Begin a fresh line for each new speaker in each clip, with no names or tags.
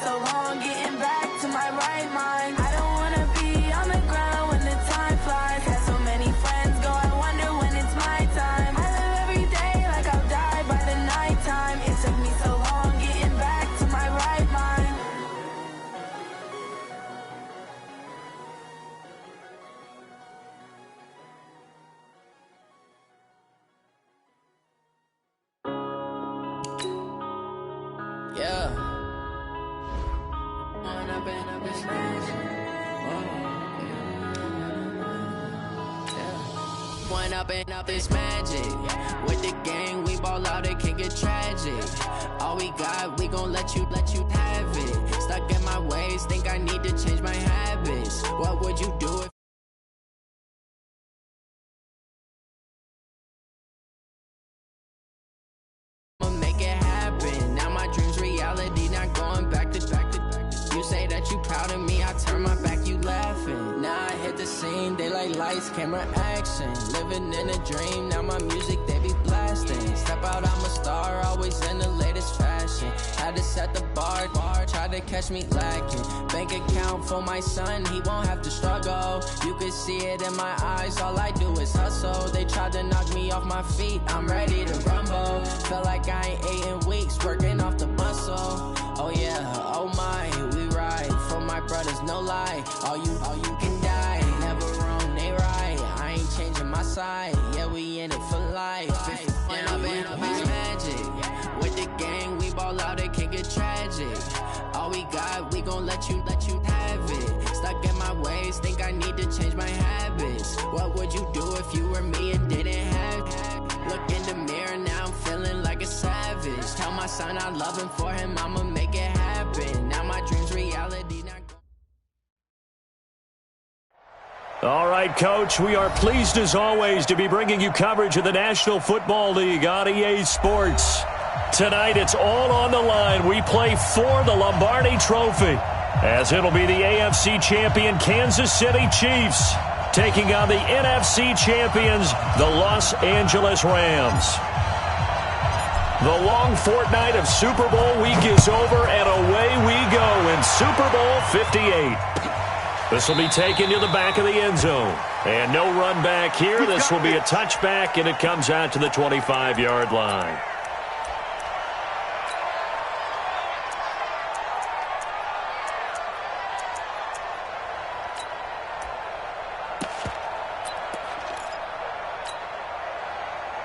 so long getting back to my right mind. I don't wanna be on the ground when the time flies. Had so many friends go, I wonder when it's my time. I live every day like I'll die by the nighttime. It took me so long getting back to my right mind.
Yeah. When I've been up this magic. When up this magic. With the gang, we ball out, it can get tragic. All we got, we gon' let you have it. Stuck in my ways, think I need to change my habits. What would you do if make it happen? Now my dreams reality, not going back to. You say that you proud of me, I turn my back, you laughing. Now I hit the scene, they like lights, camera, action. Living in a dream, now my music they be blasting. Step out, I'm a star, always in the latest fashion. Had to set the bar, try to catch me lacking. Bank account for my son, he won't have to struggle. You can see it in my eyes, all I do is hustle. They tried to knock me off my feet, I'm ready to rumble. Feel like I ain't ate in weeks, working off the muscle. Oh yeah, oh my, we ride for my brothers, no lie. All you can die, never wrong, they right. I ain't changing my side, yeah, we in it for life. When I've been up is magic. With the gang, we ball out, it can get tragic. All we got, we gon' let you have it. Stuck in my ways, think I need to change my habits. What would you do if you were me and didn't have it? Look in the mirror, now I'm feeling like a savage. Tell my son I love him, for him I'ma make it happen. Now my dreams reality, not.
All right, Coach, we are pleased as always to be bringing you coverage of the National Football League on EA Sports. Tonight, it's all on the line. We play for the Lombardi Trophy, as it'll be the AFC champion Kansas City Chiefs taking on the NFC champions, the Los Angeles Rams. The long fortnight of Super Bowl week is over, and away we go in Super Bowl 58. This will be taken to the back of the end zone. And no run back here. This will be a touchback, and it comes out to the 25-yard line.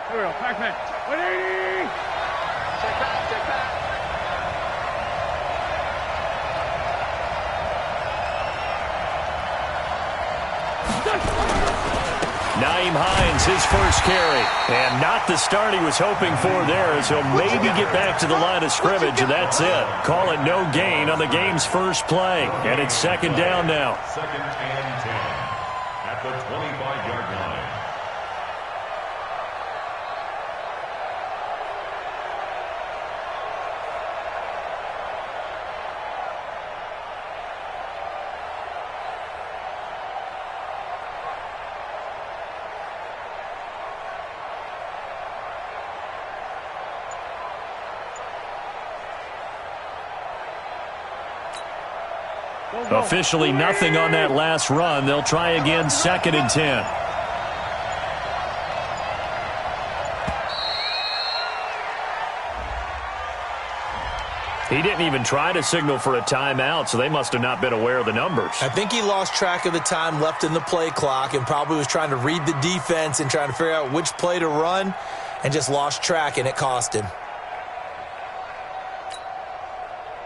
Here we go. Pac-Man. 180. Check back.
Naeem Hines, his first carry. And not the start he was hoping for there, as he'll maybe get back to the line of scrimmage, and that's it. Call it no gain on the game's first play. And it's second down now.
Second and 10 at the 25-yard line.
Officially nothing on that last run. They'll try again, second and 10. He didn't even try to signal for a timeout, so they must have not been aware of the numbers.
I think he lost track of the time left in the play clock and probably was trying to read the defense and trying to figure out which play to run and just lost track, and it cost him.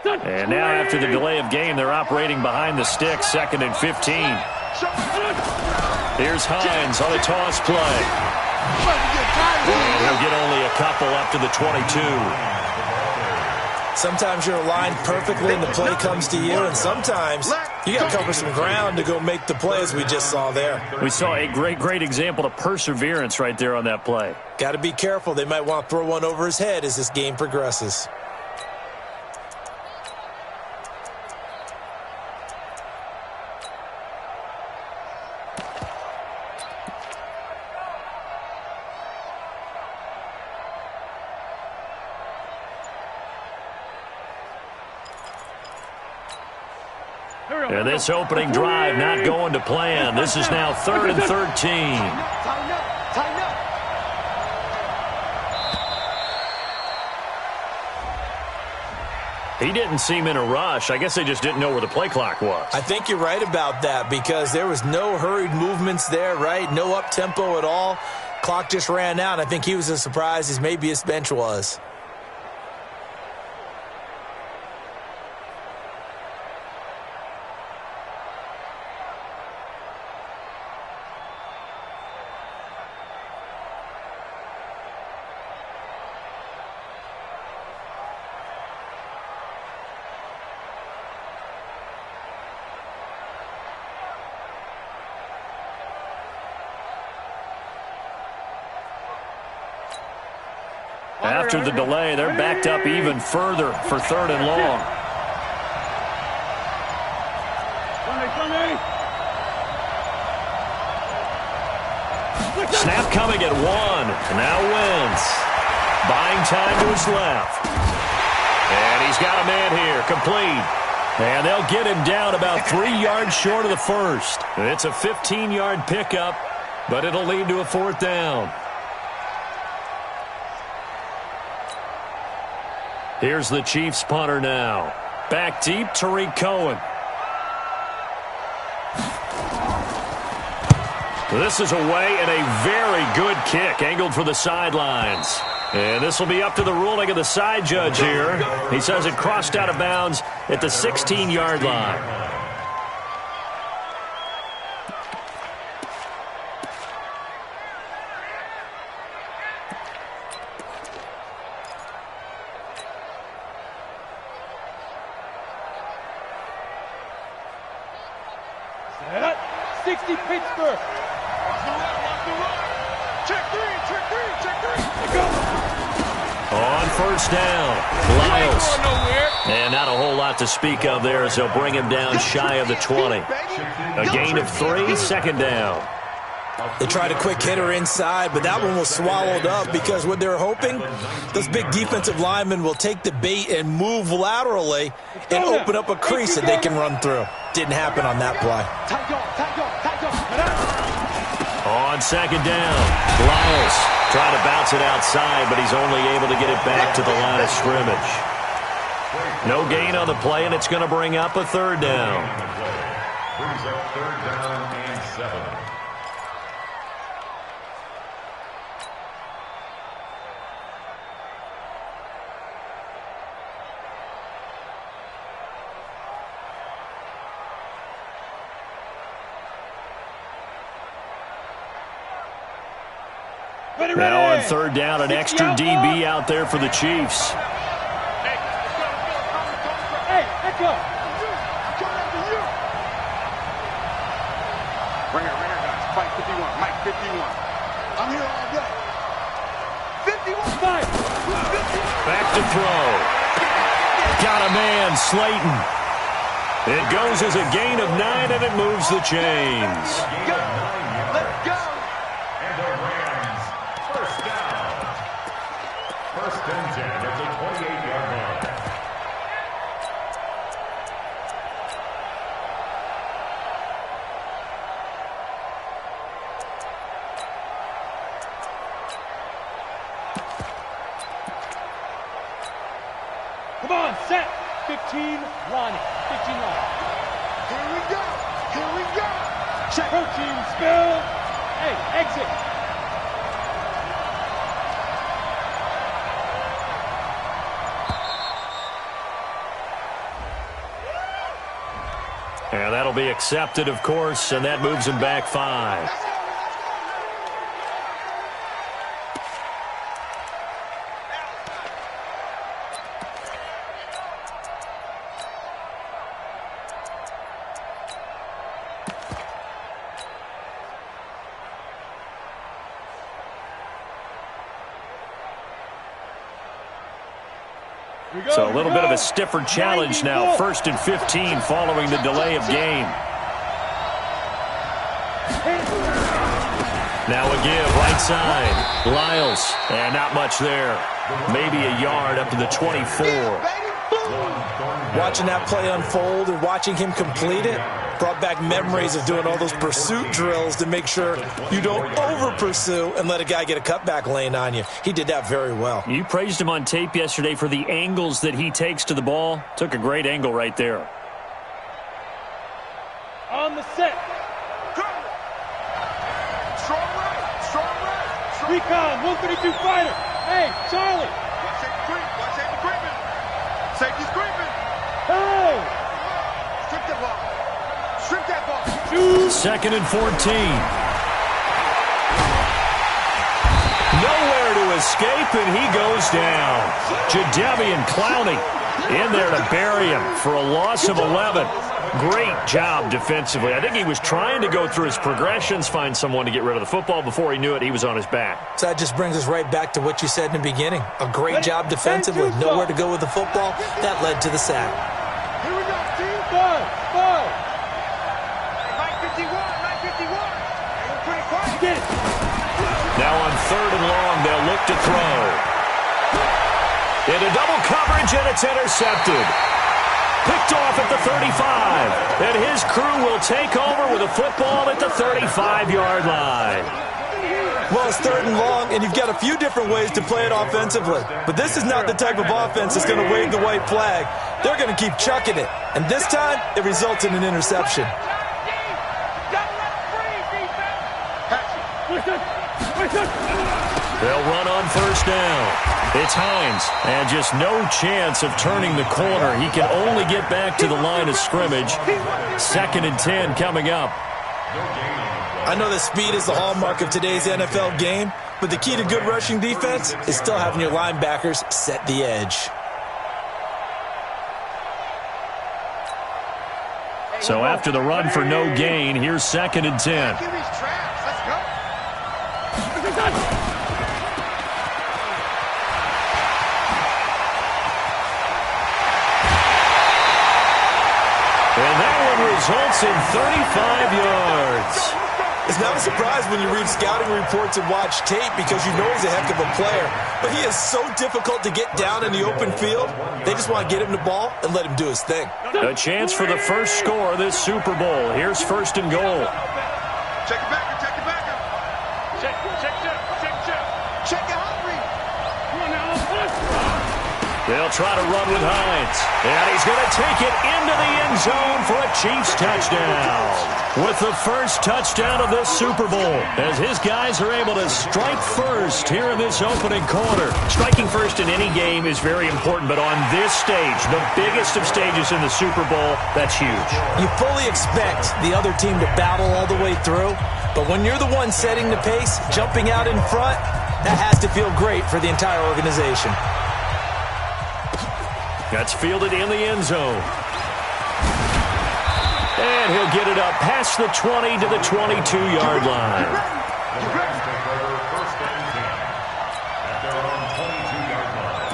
And now after the delay of game, they're operating behind the stick, second and 15. Here's Hines on a toss play. And he'll get only a couple up to the 22.
Sometimes you're aligned perfectly and the play comes to you, and sometimes you got to cover some ground to go make the play, as we just saw there.
We saw a great example of perseverance right there on that play.
Got to be careful. They might want to throw one over his head as this game progresses.
And this opening drive not going to plan. This is now 3rd and 13.
Tighten up, tighten up.
He didn't seem in a rush. I guess they just didn't know where the play clock was.
I think you're right about that because there was no hurried movements there, right? No up-tempo at all. Clock just ran out. I think he was as surprised as maybe his bench was.
After the delay, they're backed up even further for 3rd and long. Snap coming at 1. Now Wentz. Buying time to his left. And he's got a man here, complete. And they'll get him down about 3 yards short of the first. It's a 15-yard pickup, but it'll lead to a 4th down. Here's the Chiefs punter now. Back deep, Tariq Cohen. This is away and a very good kick angled for the sidelines. And this will be up to the ruling of the side judge here. He says it crossed out of bounds at the 16-yard line.
Set. 60 Pittsburgh. Check three. Go.
On 1st down, Lyles. And not a whole lot to speak of there as they'll bring him down shy of the 20. A gain of 3, 2nd down.
They tried a quick hitter inside, but that one was swallowed up because what they're hoping, those big defensive linemen will take the bait and move laterally and open up a crease that they can run through. Didn't happen on that play.
On 2nd down, Lyles trying to bounce it outside, but he's only able to get it back to the line of scrimmage. No gain on the play, and it's going to bring up a 3rd down.
Brings up 3rd down and 7.
Now on 3rd down, an extra DB out there for the Chiefs.
Hey, echo. Ringer, guys. Fight 51. Mike 51. I'm here all day. 51. Fight.
Back to throw. Got a man, Slayton. It goes as a gain of 9, and it moves the chains.
Go. Let's go.
And the Rams, 1st down. 1st and 10 at the 28-yard line.
Come on, set. 15, Lonnie. 15 Lonnie. Here we go. Check. Protein spill. Hey, exit.
And that'll be accepted, of course, and that moves him back 5. So a little bit of a stiffer challenge now. 1st and 15 following the delay of game. Now a give, right side. Lyles, and not much there. Maybe a yard up to the 24.
Watching that play unfold and watching him complete it brought back memories of doing all those pursuit drills to make sure you don't over-pursue and let a guy get a cutback lane on you. He did that very well.
You praised him on tape yesterday for the angles that he takes to the ball. Took a great angle right there.
On the set.
Strong right.
Recon, 132 fighter. Hey, Charlie.
Watch safety creeping. Safety's creeping.
Hey.
Strip that ball.
Second and 14. Nowhere to escape, and he goes down. Jadeveon Clowney in there to bury him for a loss of 11. Great job defensively. I think he was trying to go through his progressions, find someone to get rid of the football. Before he knew it, he was on his back.
So that just brings us right back to what you said in the beginning. A great job defensively. Nowhere to go with the football. That led to the sack.
Here we go, team.
Five.
951. Pretty quiet.
Now on third and long, they'll look to throw. Into double coverage, and it's intercepted. Picked off at the 35. And his crew will take over with a football at the 35-yard line.
Well, it's third and long, and you've got a few different ways to play it offensively. But this is not the type of offense that's going to wave the white flag. They're going to keep chucking it. And this time, it results in an interception.
They'll run on first down. It's Hines, and just no chance of turning the corner. He can only get back to the line of scrimmage. Second and 10 coming up.
I know that speed is the hallmark of today's NFL game, but the key to good rushing defense is still having your linebackers set the edge.
So after the run for no gain, here's second and 10. And that one results in 35 yards.
It's not a surprise when you read scouting reports and watch tape because you know he's a heck of a player. But he is so difficult to get down in the open field. They just want to get him the ball and let him do his thing.
A chance for the first score of this Super Bowl. Here's first and goal.
Check it back. Check it hungry.
Come on now.
They'll try to run with Hines. And he's going to take it into the end zone for a Chiefs touchdown. With the first touchdown of this Super Bowl, as his guys are able to strike first here in this opening quarter. Striking first in any game is very important, but on this stage, the biggest of stages in the Super Bowl, that's huge.
You fully expect the other team to battle all the way through, but when you're the one setting the pace, jumping out in front, that has to feel great for the entire organization.
That's fielded in the end zone. And he'll get it up past the 20 to the 22-yard line.
First and 10 at their own 22-yard line.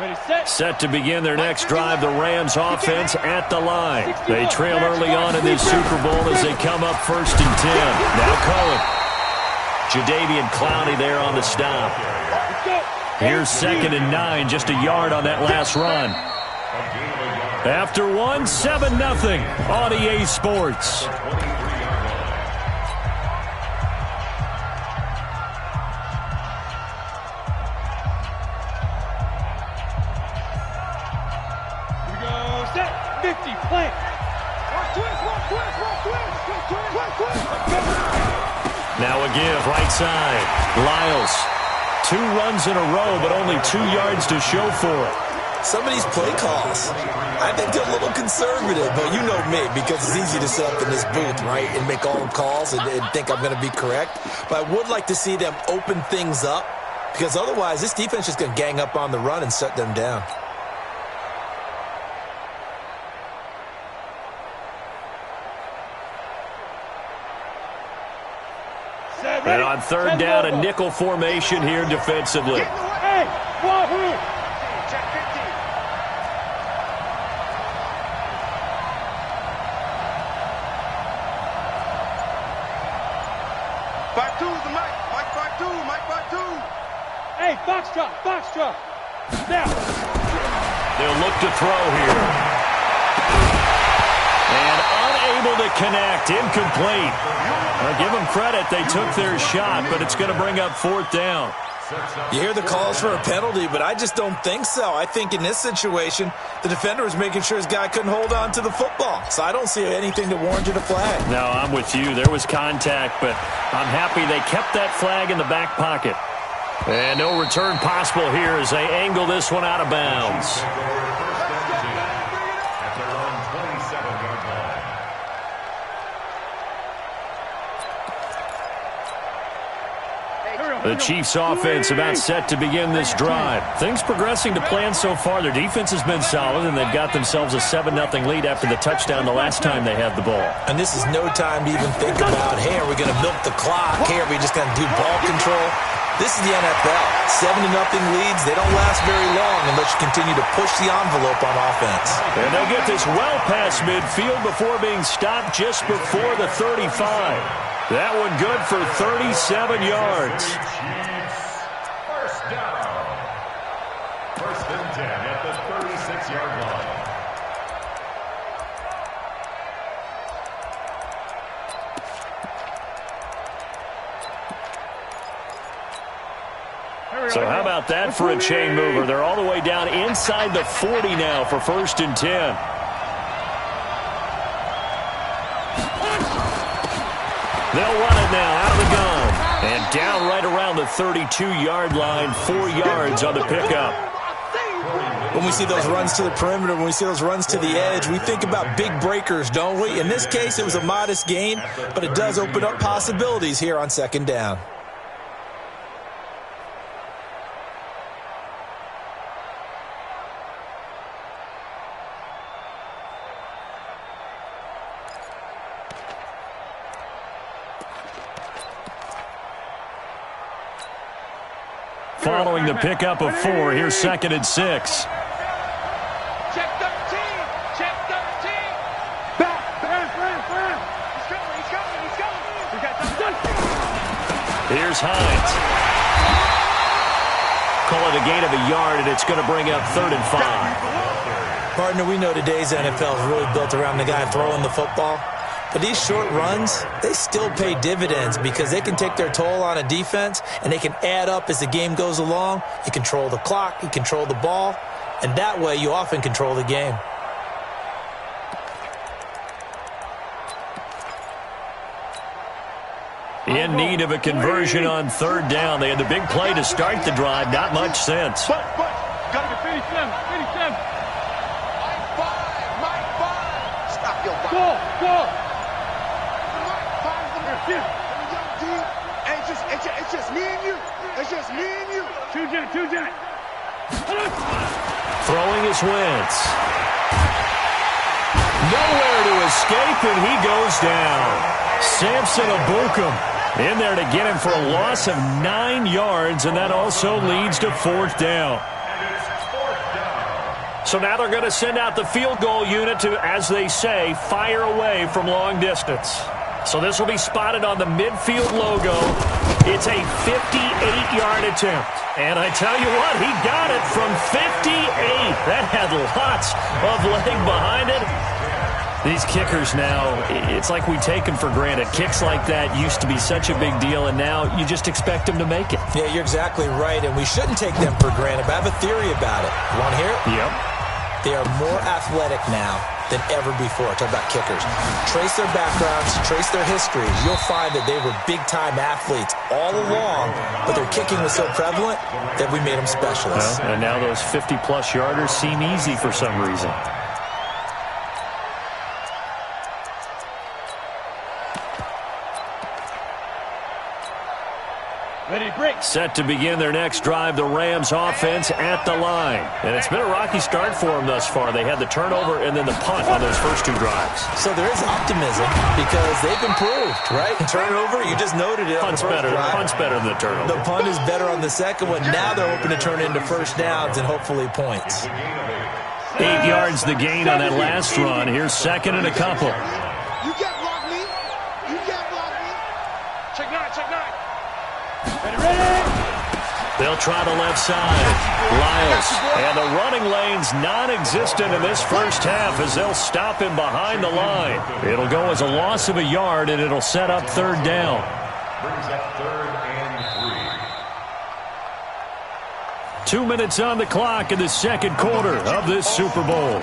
Ready, set.
Set to begin their next drive, the Rams offense at the line. They trail early on in this Super Bowl as they come up first and 10. Now Cohen. Jadeveon Clowney there on the stop. Here's second and 9, just a yard on that last run. After one, 7-0 on EA Sports.
Here we go. Set. 50. Plant.
Now a give, right side. Lyles. 2 runs in a row, but only 2 yards to show for it.
Some of these play calls, I think they're a little conservative, but you know me, because it's easy to sit up in this booth, right, and make all the calls and think I'm going to be correct. But I would like to see them open things up, because otherwise this defense is going to gang up on the run and shut them down.
And on third down, a nickel formation here defensively.
Hey, Wahoo!
Check 50. Back to the
Hey, box drop, box drop. Now.
They'll look to throw here. And unable to connect. Incomplete. I'll give them credit. They took their shot, but it's going to bring up fourth down.
You hear the calls for a penalty, but I just don't think so. I think in this situation, the defender was making sure his guy couldn't hold on to the football. So I don't see anything that warranted a flag.
No, I'm with you. There was contact, but I'm happy they kept that flag in the back pocket. And no return possible here as they angle this one out of bounds. The Chiefs' offense about set to begin this drive. Things progressing to plan so far. Their defense has been solid, and they've got themselves a 7-0 lead after the touchdown the last time they had the ball.
And this is no time to even think about, hey, are we going to milk the clock? Hey, are we just going to do ball control? This is the NFL. 7-0 leads, they don't last very long unless you continue to push the envelope on offense.
And they'll get this well past midfield before being stopped just before the 35. That one good for 37 yards.
First down. First and 10 at the 36-yard line.
So how about that for a chain mover? They're all the way down inside the 40 now for first and 10. They'll run it now out of the gun. And down right around the 32-yard line, 4 yards on the pickup.
When we see those runs to the perimeter, when we see those runs to the edge, we think about big breakers, don't we? In this case, it was a modest gain, but it does open up possibilities here on second down.
Following the pickup of 4, here's second and 6.
Check 13. Check 13.
Back.
He's coming.
Here's Hines. Call it a gain of a yard, and it's going to bring up 3rd and 5.
Partner, we know today's NFL is really built around the guy throwing the football. But these short runs, they still pay dividends because they can take their toll on a defense and they can add up as the game goes along. You control the clock, you control the ball, and that way you often control the game.
In need of a conversion on 3rd down. They had the big play to start the drive. Not much sense.
But, gotta get 57.
Mike 5. Stop your ball.
Go.
It's just me and you. It's just me and you.
Two jet.
Throwing his Wentz. Nowhere to escape, and he goes down. Samson Abukum in there to get him for a loss of 9 yards, and that also leads to 4th down. So now they're going to send out the field goal unit to, as they say, fire away from long distance. So this will be spotted on the midfield logo. It's a 58-yard attempt. And I tell you what, he got it from 58. That had lots of leg behind it. These kickers now, it's like we take them for granted. Kicks like that used to be such a big deal, and now you just expect them to make it.
Yeah, you're exactly right, and we shouldn't take them for granted, but I have a theory about it. You want to hear it?
Yep.
They are more athletic now than ever before. Talk about kickers. Trace their backgrounds, trace their history. You'll find that they were big-time athletes all along, but their kicking was so prevalent that we made them specialists.
Well, and now those 50-plus yarders seem easy for some reason.
Ready, break.
Set to begin their next drive, the Rams offense at the line. And it's been a rocky start for them thus far. They had the turnover and then the punt on those first 2 drives.
So there is optimism because they've improved, right? Turnover, you just noted it.
Punt's better. Punt's better than the turnover.
The punt is better on the second one. Now they're hoping to turn it into first downs and hopefully points.
8 yards the gain on that last run. Here's second and a couple.
You can't block me. You can't block me. Check 9.
Ready.
They'll try the left side. Lyles. And the running lane's non-existent in this first half as they'll stop him behind the line. It'll go as a loss of a yard, and it'll set up third down.
Brings up 3rd and 3.
2 minutes on the clock in the second quarter of this Super Bowl.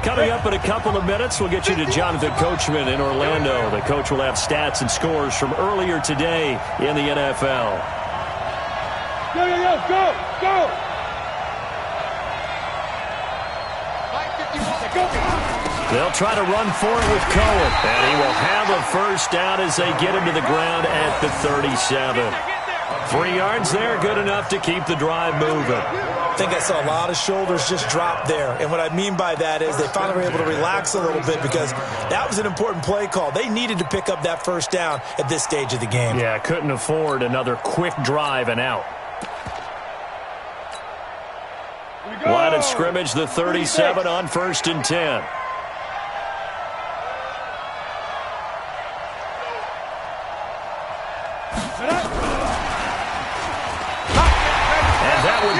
Coming up in a couple of minutes, we'll get you to Jonathan Coachman in Orlando. The coach will have stats and scores from earlier today in the NFL.
Go, go, go, go, go!
They'll try to run for it with Cohen, and he will have a first down as they get him to the ground at the 37. 3 yards there, good enough to keep the drive moving.
I think I saw a lot of shoulders just drop there. And what I mean by that is they finally were able to relax a little bit because that was an important play call. They needed to pick up that first down at this stage of the game.
Yeah, couldn't afford another quick drive and out. Line of scrimmage, the 37 on 1st and 10.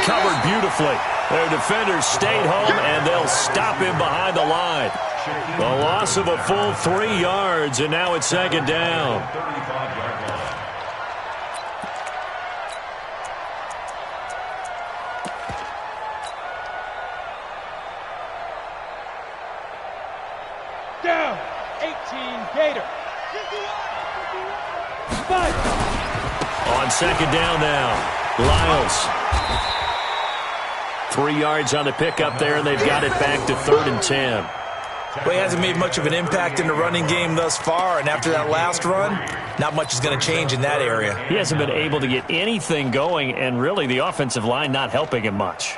Covered beautifully. Their defenders stayed home, and they'll stop him behind the line. The loss of a full 3 yards, and now it's second down.
35-yard line.
Down. 18 Gator. 5.
On second down now, Lyles. 3 yards on the pickup there, and they've got it back to 3rd and 10.
Well, he hasn't made much of an impact in the running game thus far, and after that last run, not much is going to change in that area.
He hasn't been able to get anything going, and really the offensive line not helping him much.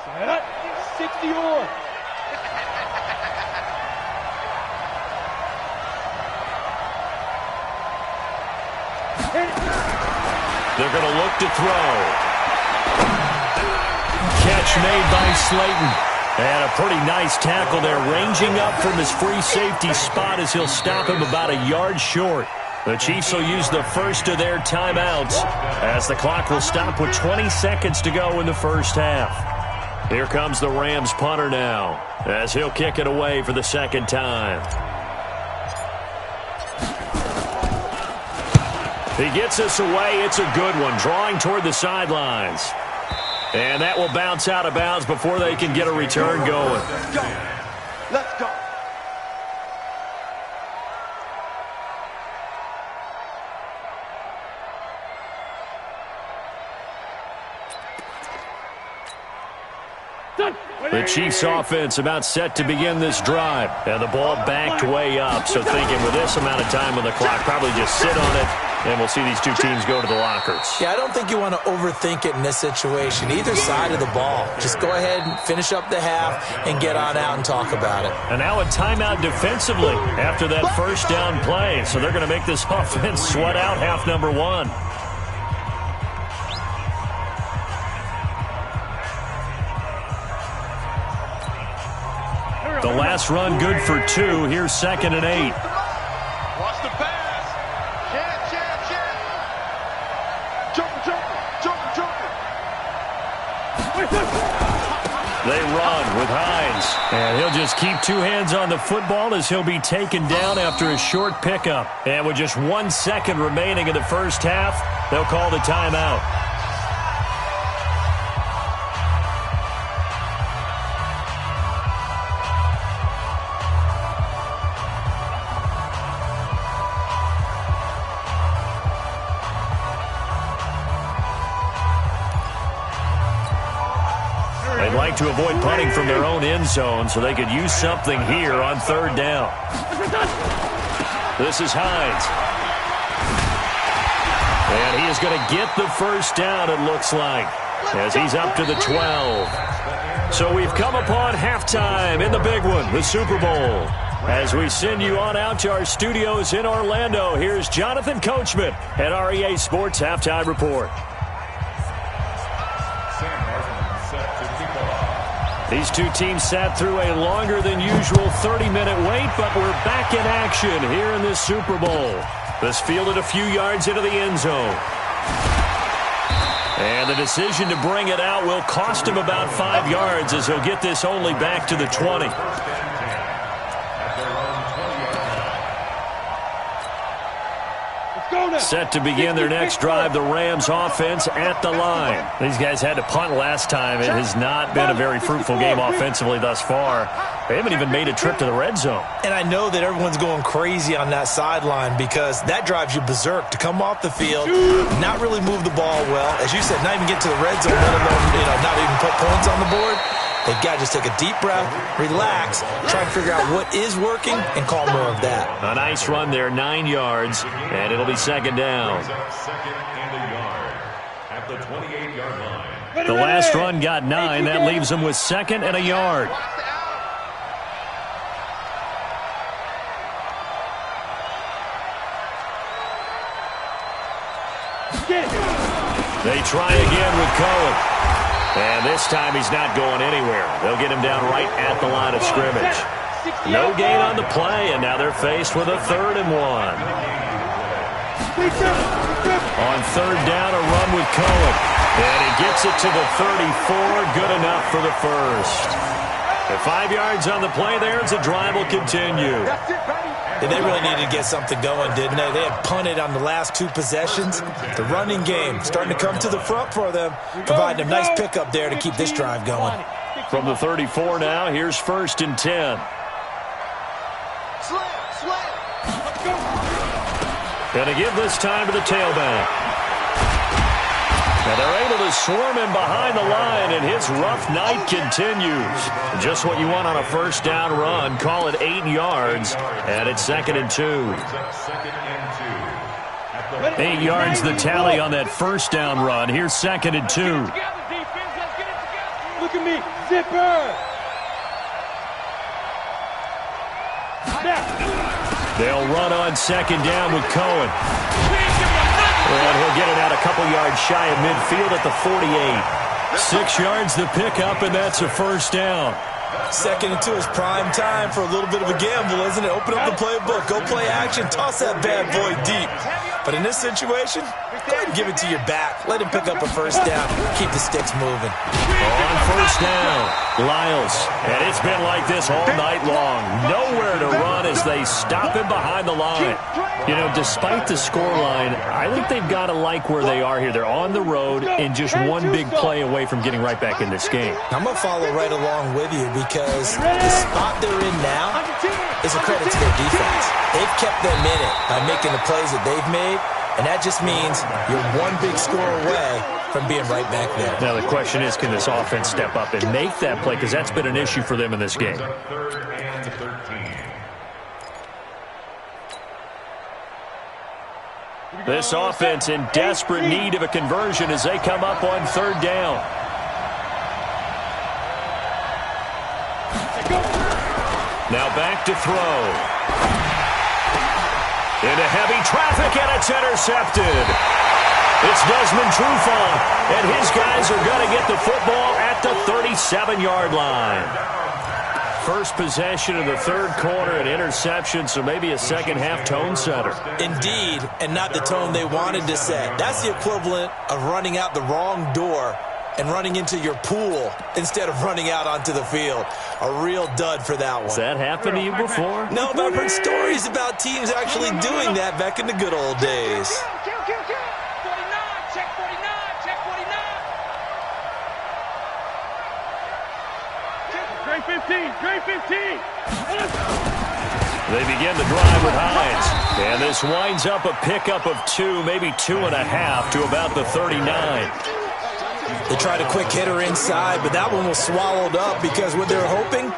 Set up. 61.
They're going to look to throw. Catch made by Slayton. And a pretty nice tackle there, ranging up from his free safety spot as he'll stop him about a yard short. The Chiefs will use the first of their timeouts as the clock will stop with 20 seconds to go in the first half. Here comes the Rams punter now as he'll kick it away for the second time. He gets us away. It's a good one, drawing toward the sidelines. And that will bounce out of bounds before they can get a return going.
Go. Let's go.
The Chiefs offense about set to begin this drive. And the ball backed way up. So thinking with this amount of time on the clock, probably just sit on it. And we'll see these two teams go to the lockers.
Yeah, I don't think you want to overthink it in this situation. Either side of the ball. Just go ahead and finish up the half and get on out and talk about it.
And now a timeout defensively after that first down play. So they're going to make this offense sweat out half number one. The last run good for 2. Here's 2nd and 8.
Watch the pass.
They run with Hines. And he'll just keep 2 hands on the football as he'll be taken down after a short pickup. And with just 1 second remaining in the first half, they'll call the timeout. They'd like to avoid punting from their own end zone so they could use something here on 3rd down. This is Hines. And he is going to get the first down, it looks like, as he's up to the 12. So we've come upon halftime in the big one, the Super Bowl. As we send you on out to our studios in Orlando, here's Jonathan Coachman at our EA Sports Halftime Report. These two teams sat through a longer than usual 30-minute wait, but we're back in action here in this Super Bowl. This fielded a few yards into the end zone. And the decision to bring it out will cost him about 5 yards as he'll get this only back to the 20. Set to begin their next drive, the Rams offense at the line. These guys had to punt last time. It has not been a very fruitful game offensively thus far. They haven't even made a trip to the red zone.
And I know that everyone's going crazy on that sideline because that drives you berserk to come off the field, not really move the ball well. As you said, not even get to the red zone, let alone, not even put points on the board. They've got to just take a deep breath, relax, try and figure out what is working, and call more of that.
A nice run there, 9 yards, and it'll be second down.
Second and a yard at the 28-yard line.
The last run got 9. That leaves them with second and a yard. They try again with Cohen. And this time he's not going anywhere. They'll get him down right at the line of scrimmage. No gain on the play, and now they're faced with a 3rd and 1. On 3rd down, a run with Cohen. And he gets it to the 34. Good enough for the first. The 5 yards on the play there as the drive will continue.
And they really needed to get something going, didn't they? They had punted on the last 2 possessions. The running game starting to come to the front for them, providing a nice pickup there to keep this drive going.
From the 34 now, here's 1st and 10. Gonna give this time to the tailback. Now they're able to swarm him behind the line, and his rough night continues. Just what you want on a 1st down run. Call it 8 yards, and it's 2nd and 2. 8 yards the tally on that 1st down run. Here's 2nd and 2.
Look at me, zipper.
They'll run on 2nd down with Cohen. And he'll get it out a couple yards shy of midfield at the 48. 6 yards the pickup, and that's a 1st down.
2nd and 2 is prime time for a little bit of a gamble, isn't it? Open up the playbook, go play action, toss that bad boy deep. But in this situation, go ahead and give it to your back. Let him pick up a 1st down. Keep the sticks moving.
On 1st down, Lyles. And it's been like this all night long. Nowhere to run as they stop him behind the line. You know, despite the scoreline, I think they've got to like where they are here. They're on the road and just one big play away from getting right back in this game.
I'm going to follow right along with you because the spot they're in now is a credit to their defense. They've kept them in it by making the plays that they've made, and that just means you're one big score away from being right back there.
Now the question is, can this offense step up and make that play? Because that's been an issue for them in this game.
3rd and 13.
This offense in desperate need of a conversion as they come up on 3rd down. Now back to throw. Into heavy traffic, and it's intercepted. It's Desmond Trufant, and his guys are going to get the football at the 37-yard line. First possession of the 3rd quarter, an interception, so maybe a second-half tone setter.
Indeed, and not the tone they wanted to set. That's the equivalent of running out the wrong door and running into your pool instead of running out onto the field. A real dud for that one.
Has that happened to you before?
No, but I've heard stories about teams actually doing that back in the good old days.
Great 15.
They begin the drive with Hines. And this winds up a pickup of 2, maybe 2.5 to about the 39.
They tried a quick hitter inside, but that one was swallowed up because what they're hoping,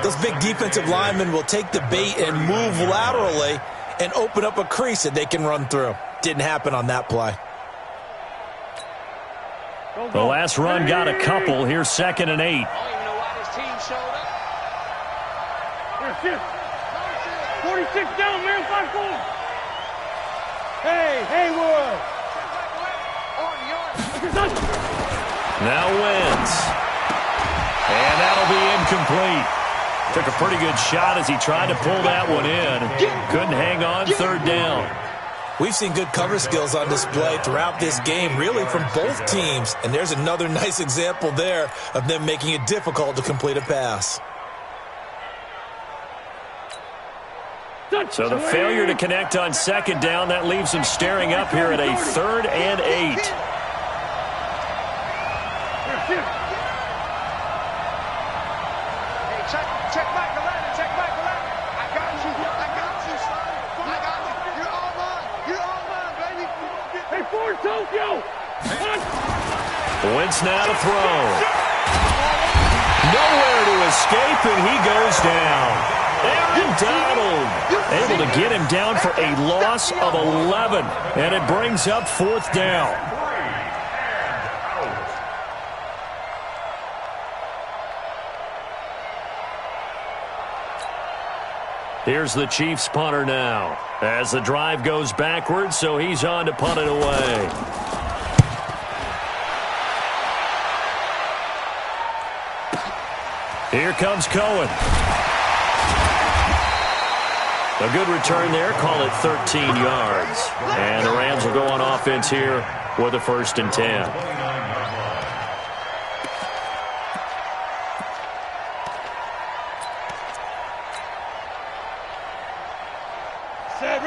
those big defensive linemen will take the bait and move laterally and open up a crease that they can run through. Didn't happen on that play.
The last run got a couple. Here's 2nd and 8.
36 down, man. 5-4. Hey, Haywood.
Now Wentz. And that'll be incomplete. Took a pretty good shot as he tried to pull that one in. Couldn't hang on, third down.
We've seen good cover skills on display throughout this game, really from both teams. And there's another nice example there of them making it difficult to complete a pass.
So the failure to connect on second down, that leaves him staring up here at a 3rd and 8.
Check back 11, check back 11. I got you, son. I got you. You're all mine, baby.
Hey, Ford, Tokyo.
Wentz now to throw. Nowhere to escape, and he goes down. Aaron Donald able to get him down for a loss of 11, and it brings up 4th down. Here's the Chiefs punter now as the drive goes backwards, so he's on to punt it away. Here comes Cohen. A good return there, call it 13 yards. And the Rams will go on offense here with a 1st and 10.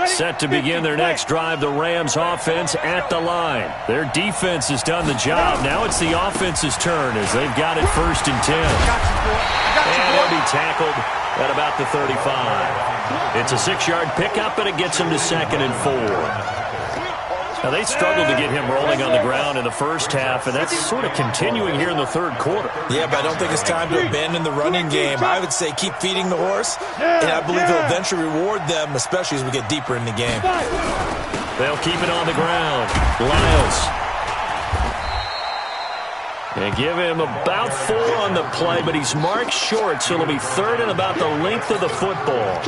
Set to begin their next drive, the Rams offense at the line. Their defense has done the job. Now it's the offense's turn as they've got it 1st and 10. And they'll be tackled at about the 35. It's a 6-yard pickup, and it gets him to 2nd and 4. Now, they struggled to get him rolling on the ground in the first half, and that's sort of continuing here in the 3rd quarter.
Yeah, but I don't think it's time to abandon the running game. I would say keep feeding the horse, and I believe he'll eventually reward them, especially as we get deeper in the game.
They'll keep it on the ground. Lyles. And give him about 4 on the play, but he's marked short, so it'll be 3rd and about the length of the football.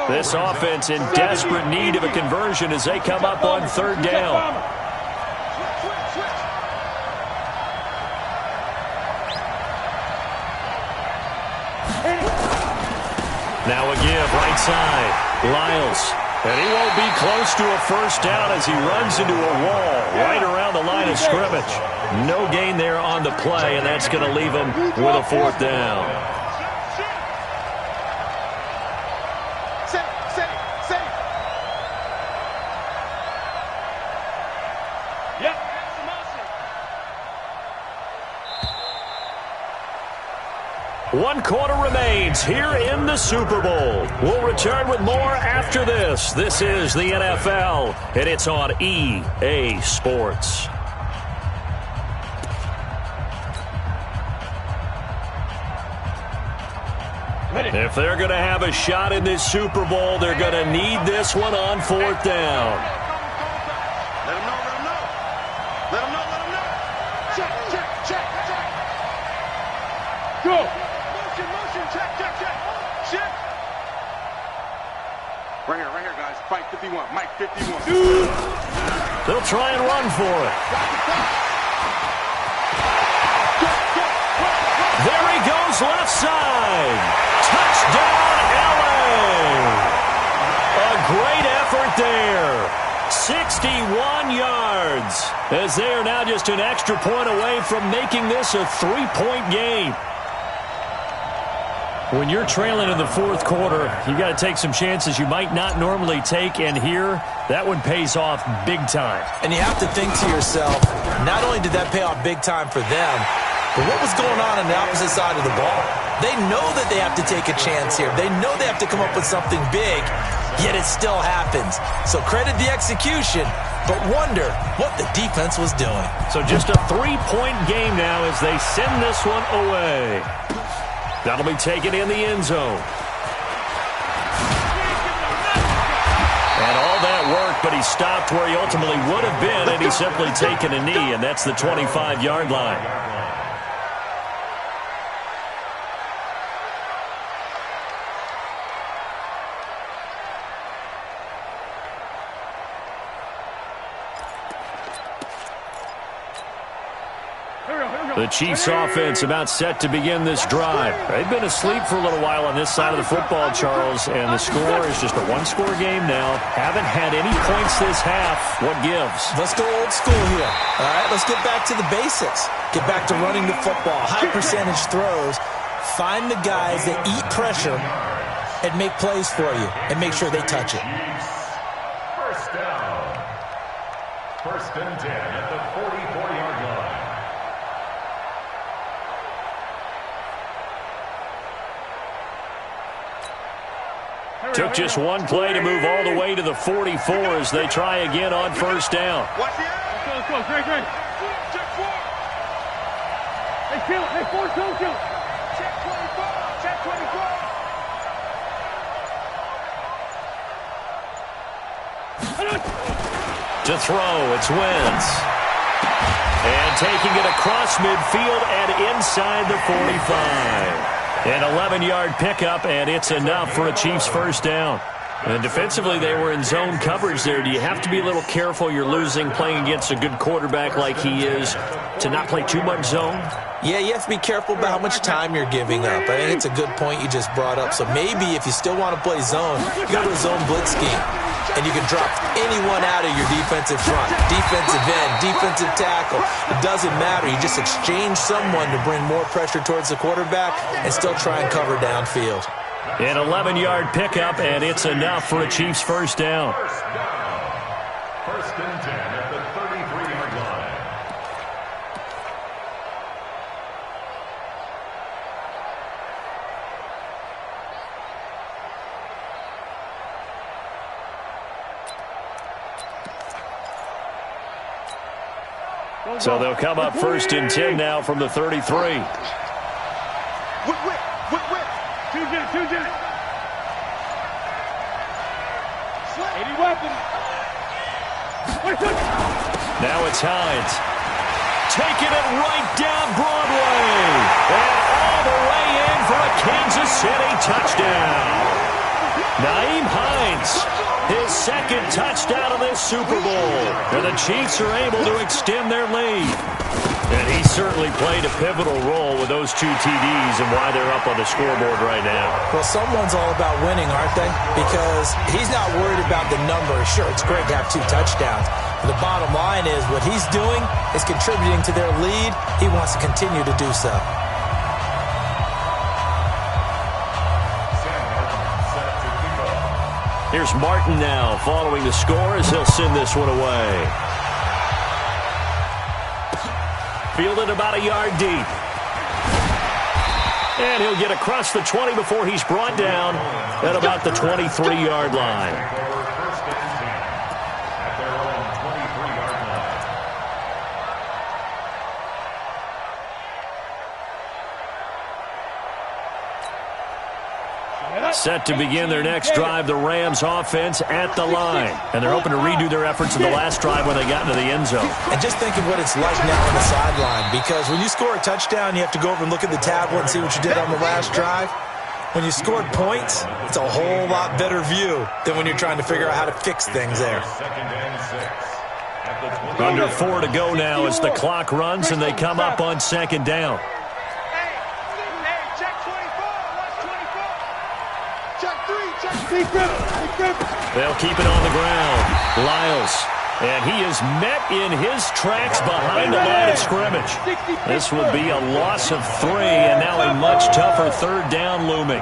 This offense in desperate need of a conversion as they come up on 3rd down. Now a give, right side. Lyles. And he won't be close to a 1st down as he runs into a wall right around the line of scrimmage. No gain there on the play, and that's going to leave him with a 4th down. One quarter remains here in the Super Bowl. We'll return with more after this. This is the NFL, and it's on EA Sports. If they're going to have a shot in this Super Bowl, they're going to need this one on 4th down.
Let him know. Let him know. Check.
Go.
Motion, check. Right here, guys. Mike 51.
They'll try and run for it. There he goes, left side. Touchdown, LA. A great effort there. 61 yards as they are now just an extra point away from making this a 3-point game. When you're trailing in the 4th quarter, you got to take some chances you might not normally take, and here, that one pays off big time.
And you have to think to yourself, not only did that pay off big time for them, but what was going on the opposite side of the ball? They know that they have to take a chance here. They know they have to come up with something big, yet it still happens. So credit the execution, but wonder what the defense was doing.
So just a 3-point game now as they send this one away. That'll be taken in the end zone. And all that work, but he stopped where he ultimately would have been, and he's simply taken a knee, and that's the 25-yard line. The Chiefs offense about set to begin this drive. They've been asleep for a little while on this side of the football, Charles, and the score is just a one-score game now. Haven't had any points this half. What gives?
Let's go old school here. All right, let's get back to the basics. Get back to running the football, high percentage throws. Find the guys that eat pressure and make plays for you and make sure they touch it.
First down. First and 10 at the 44-yard line.
Took just one play to move all the way to the 44 as they try again on first down.
Watch the eye.
Let's go, Great.
Check 4.
Hey, kill it. Hey, force, kill it.
Check 24. Check 24.
To throw, it's Wentz. And taking it across midfield and inside the 45. An 11-yard pickup, and it's enough for a Chiefs first down. And defensively, they were in zone coverage there. Do you have to be a little careful? You're losing playing against a good quarterback like he is to not play too much zone?
Yeah, you have to be careful about how much time you're giving up. I think it's a good point you just brought up. So maybe if you still want to play zone, you go to a zone blitz scheme. And you can drop anyone out of your defensive front, defensive end, defensive tackle. It doesn't matter. You just exchange someone to bring more pressure towards the quarterback and still try and cover downfield.
An 11-yard pickup, and it's enough for a Chiefs first down.
First down. First and 10 at the 33-yard line.
So they'll come up first and 10 now from the 33.
Whip.
Two jet. 80 weapons.
Now it's Hines. Taking it right down Broadway. And all the way in for a Kansas City touchdown. Naeem Hines, his second touchdown of this Super Bowl. And the Chiefs are able to extend their lead. And he certainly played a pivotal role with those two TDs and why they're up on the scoreboard right now.
Well, someone's all about winning, aren't they? Because he's not worried about the number. Sure, it's great to have 2 touchdowns. But the bottom line is what he's doing is contributing to their lead. He wants to continue to do so.
Here's Martin now following the score as he'll send this one away. Fielded about a yard deep. And he'll get across the 20 before he's brought down at about the 23-yard line.
First and 10 at their own 23-yard line.
Set to begin their next drive, the Rams offense at the line. And they're hoping to redo their efforts in the last drive when they got into the end zone.
And just think of what it's like now on the sideline, because when you score a touchdown, you have to go over and look at the tablet and see what you did on the last drive. When you scored points, it's a whole lot better view than when you're trying to figure out how to fix things there.
Second and 6 at the 20.
Under 4 to go now as the clock runs and they come up on second down.
Hey, check 24. Watch 24. Check 3. Check 3.
Big grip.
They'll keep it on the ground. Lyles. And he is met in his tracks behind the line of scrimmage. This will be a loss of 3, and now a much tougher third down looming.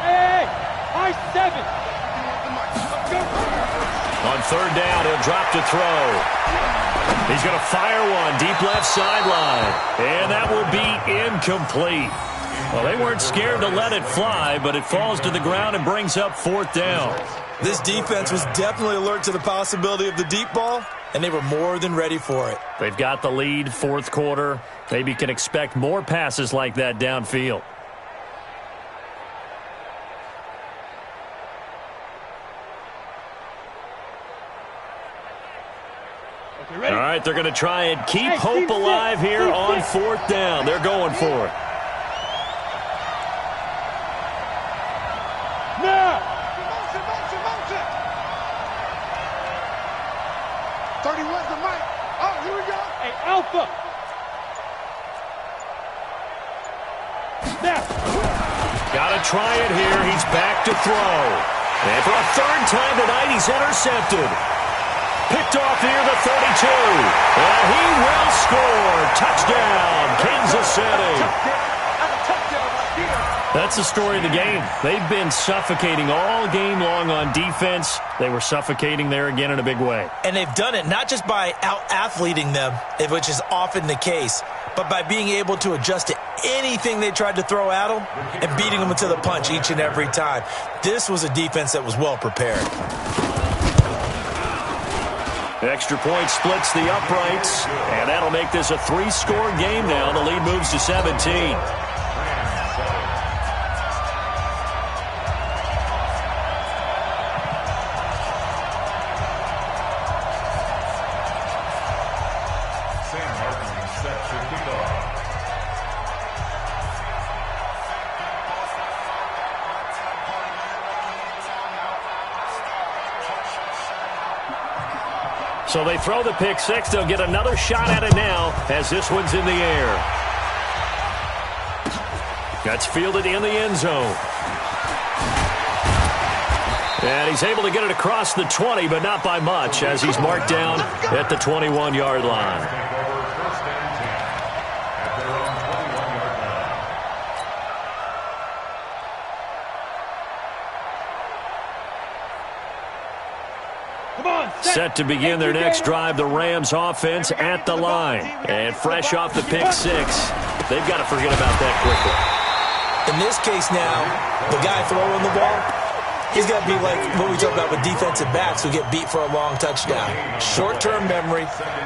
Hey, high 7.
On third down, he'll drop to throw. He's going to fire one deep left sideline, and that will be incomplete. Well, they weren't scared to let it fly, but it falls to the ground and brings up fourth down.
This defense was definitely alert to the possibility of the deep ball, and they were more than ready for it.
They've got the lead, fourth quarter. Maybe can expect more passes like that downfield. All right, they're going to try and keep hope alive here on fourth down. They're going for it.
Motion. 31's the mic. Oh, here we go.
Hey, Alpha. Snap.
Gotta try it here. He's back to throw. And for a third time tonight, he's intercepted. Picked off near the 32. And he will score. Touchdown, Kansas City. That's the story of the game. They've been suffocating all game long on defense. They were suffocating there again in a big way.
And they've done it not just by out-athleting them, which is often the case, but by being able to adjust to anything they tried to throw at them and beating them to the punch each and every time. This was a defense that was well prepared.
Extra point splits the uprights, and that'll make this a 3-score game now. The lead moves to 17. So they throw the pick six. They'll get another shot at it now as this one's in the air. That's fielded in the end zone. And he's able to get it across the 20, but not by much, as he's marked down at the 21-yard line. Set to begin their next drive, the Rams offense at the line. And fresh off the pick six, they've got to forget about that quickly.
In this case now, the guy throwing the ball, he's got to be like what we talk about with defensive backs who get beat for a long touchdown. Short-term memory,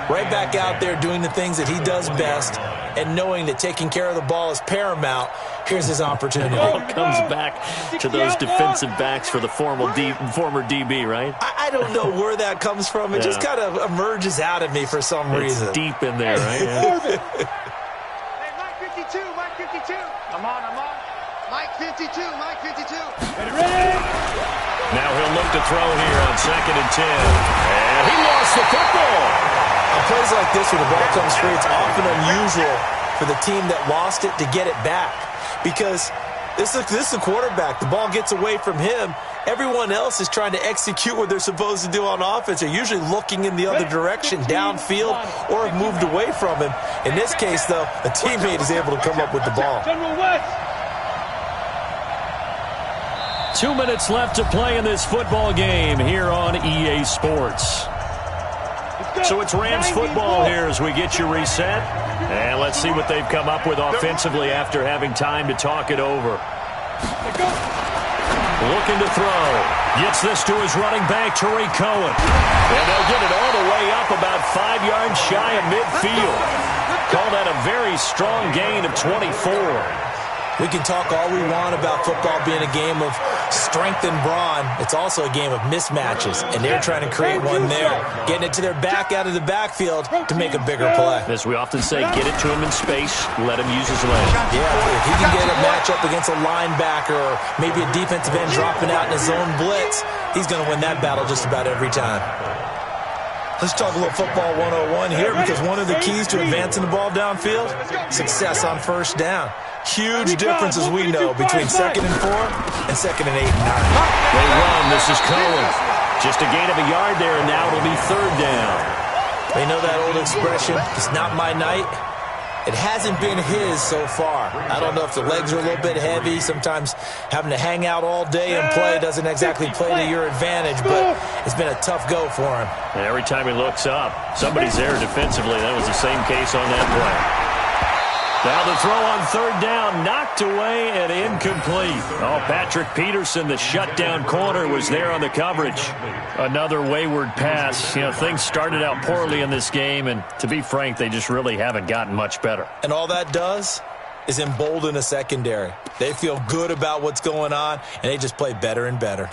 right back out there doing the things that he does best, and knowing that taking care of the ball is paramount. Here's his opportunity.
It all comes back to those defensive backs for the former DB, right?
I don't know where that comes from. It just kind of emerges out of me for some reason.
It's deep in there, right? Yeah.
Hey, Mike 52, Mike 52. I'm on. Mike 52, Mike 52.
Ready?
Now he'll look to throw here on 2nd and 10. And he lost the football.
On plays like this where the ball comes free, it's often unusual for the team that lost it to get it back. Because this is a quarterback. The ball gets away from him. Everyone else is trying to execute what they're supposed to do on offense. They're usually looking in the other direction, downfield, or have moved away from him. In this case, though, a teammate is able to come up with the ball.
General West.
2 minutes left to play in this football game here on EA Sports. So it's Rams football here as we get you reset. And let's see what they've come up with offensively after having time to talk it over. Looking to throw. Gets this to his running back, Tariq Cohen. And they'll get it all the way up about 5 yards shy of midfield. Call that a very strong gain of 24.
We can talk all we want about football being a game of strength and brawn. It's also a game of mismatches, and they're trying to create one there, getting it to their back out of the backfield to make a bigger play.
As we often say, get it to him in space, let him use his legs.
Yeah, if he can get a matchup against a linebacker or maybe a defensive end dropping out in his own blitz, he's going to win that battle just about every time. Let's talk a little football 101 here, because one of the keys to advancing the ball downfield, success on first down. Huge differences we know between 2nd and 4 and 2nd and 8 and 9.
They run. This is Cohen. Just a gain of a yard there, and now it'll be 3rd down.
They know that old expression, it's not my night. It hasn't been his so far. I don't know if the legs are a little bit heavy. Sometimes having to hang out all day and play doesn't exactly play to your advantage, but it's been a tough go for him.
And every time he looks up, somebody's there defensively. That was the same case on that play. Now the throw on 3rd down, knocked away and incomplete. Oh, Patrick Peterson, the shutdown corner, was there on the coverage. Another wayward pass. You know, things started out poorly in this game, and to be frank, they just really haven't gotten much better.
And all that does is embolden a secondary. They feel good about what's going on, and they just play better and better.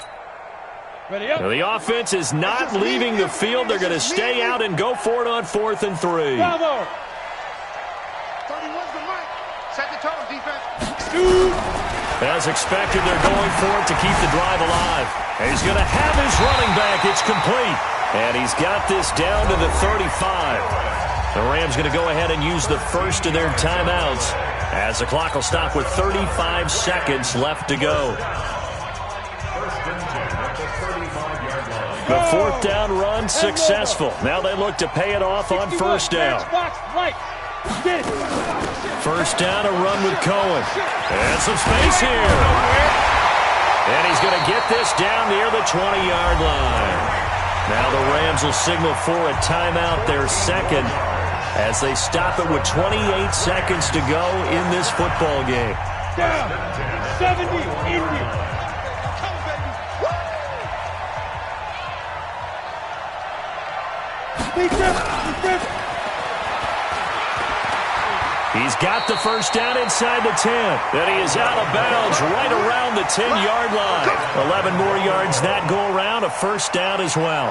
Now, the offense is not leaving the field. They're going to stay out and go for it on 4th and 3.
Bravo.
31's the mark. Set the tone, defense.
As expected, they're going for it to keep the drive alive. And he's going to have his running back. It's complete. And he's got this down to the 35. The Rams going to go ahead and use the first of their timeouts as the clock will stop with 35 seconds left to go. The fourth down run successful. Now they look to pay it off on first down. First down, a run with Cohen. And some space here. And he's going to get this down near the 20-yard line. Now the Rams will signal for a timeout, their second, as they stop it with 28 seconds to go in this football game.
Down. 70, Indy.
He's got the first down inside the 10. And he is out of bounds right around the 10-yard line. 11 more yards that go around, a first down as well.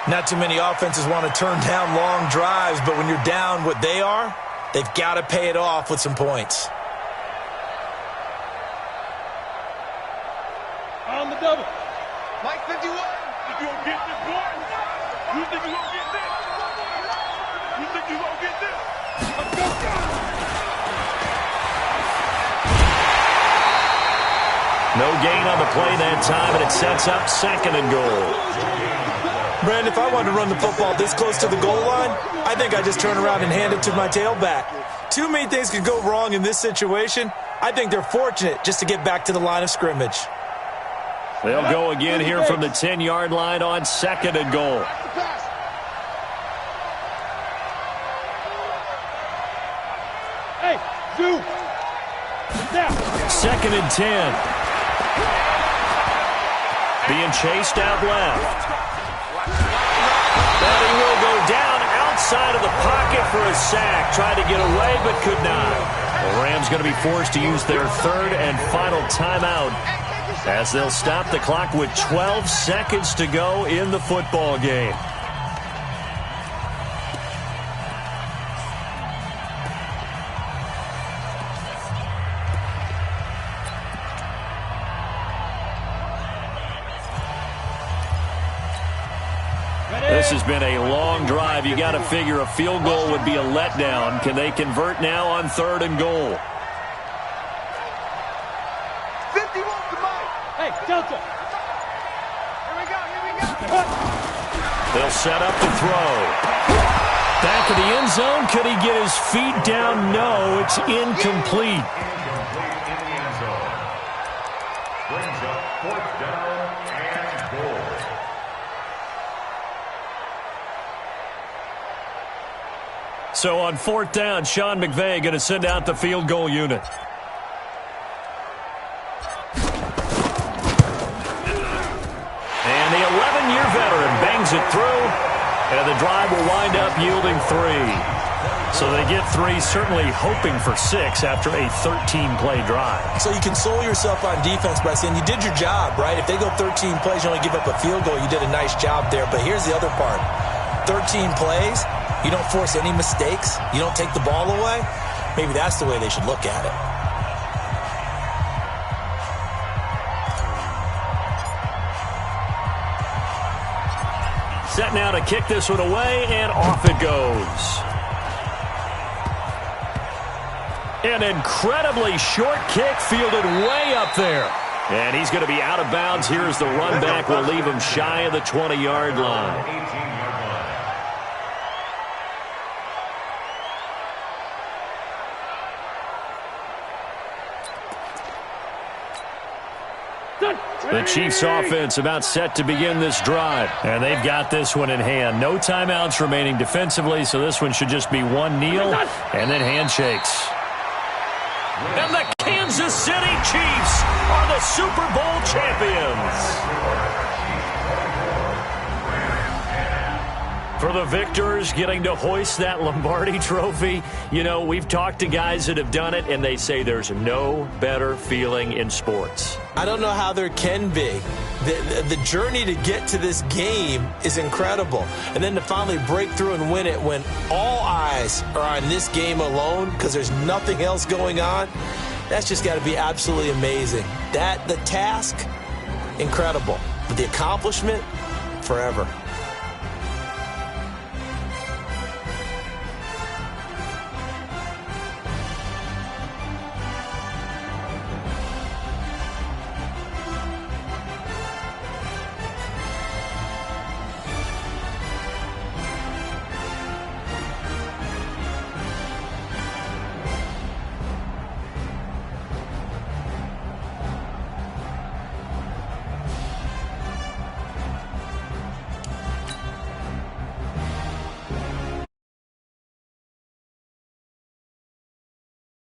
Not too many offenses want to turn down long drives, but when you're down what they are, they've got to pay it off with some points.
On the double.
Mike 51.
You gonna get this, boy? You think you gonna get this? You think you gonna get this? Let's go.
No gain on the play that time, and it sets up second and goal.
Brandon, if I wanted to run the football this close to the goal line, I think I just turn around and hand it to my tailback. Too many things could go wrong in this situation. I think they're fortunate just to get back to the line of scrimmage.
They'll go again here from the 10-yard line on second and goal.
Hey, Zoo.
Second and 10. Being chased out left. And he will go down outside of the pocket for a sack. Tried to get away, but could not. The Rams going to be forced to use their third and final timeout as they'll stop the clock with 12 seconds to go in the football game. This has been a long drive. You got to figure a field goal would be a letdown. Can they convert now on third and goal?
51 to Mike.
Hey, Delta.
Here we go.
They'll set up the throw. Back in the end zone. Could he get his feet down? No, it's incomplete.
Incomplete in the end zone. Brings up fourth down and goal.
So on fourth down, Sean McVay going to send out the field goal unit. And the 11-year veteran bangs it through, and the drive will wind up yielding 3. So they get 3, certainly hoping for 6 after a 13-play drive.
So you console yourself on defense by saying you did your job, right? If they go 13 plays, you only give up a field goal, you did a nice job there. But here's the other part. 13 plays, you don't force any mistakes, you don't take the ball away. Maybe that's the way they should look at it.
Set now to kick this one away, and off it goes. An incredibly short kick fielded way up there. And he's going to be out of bounds. Here's the run back. Will leave him shy of the 20-yard line.
18-yard line.
The Chiefs offense about set to begin this drive. And they've got this one in hand. No timeouts remaining defensively, so this one should just be one kneel and then handshakes. And the Kansas City Chiefs are the Super Bowl champions. For the victors getting to hoist that Lombardi trophy, you know, we've talked to guys that have done it, and they say there's no better feeling in sports.
I don't know how there can be. The journey to get to this game is incredible. And then to finally break through and win it when all eyes are on this game alone because there's nothing else going on, that's just got to be absolutely amazing. The task, incredible. But the accomplishment, forever.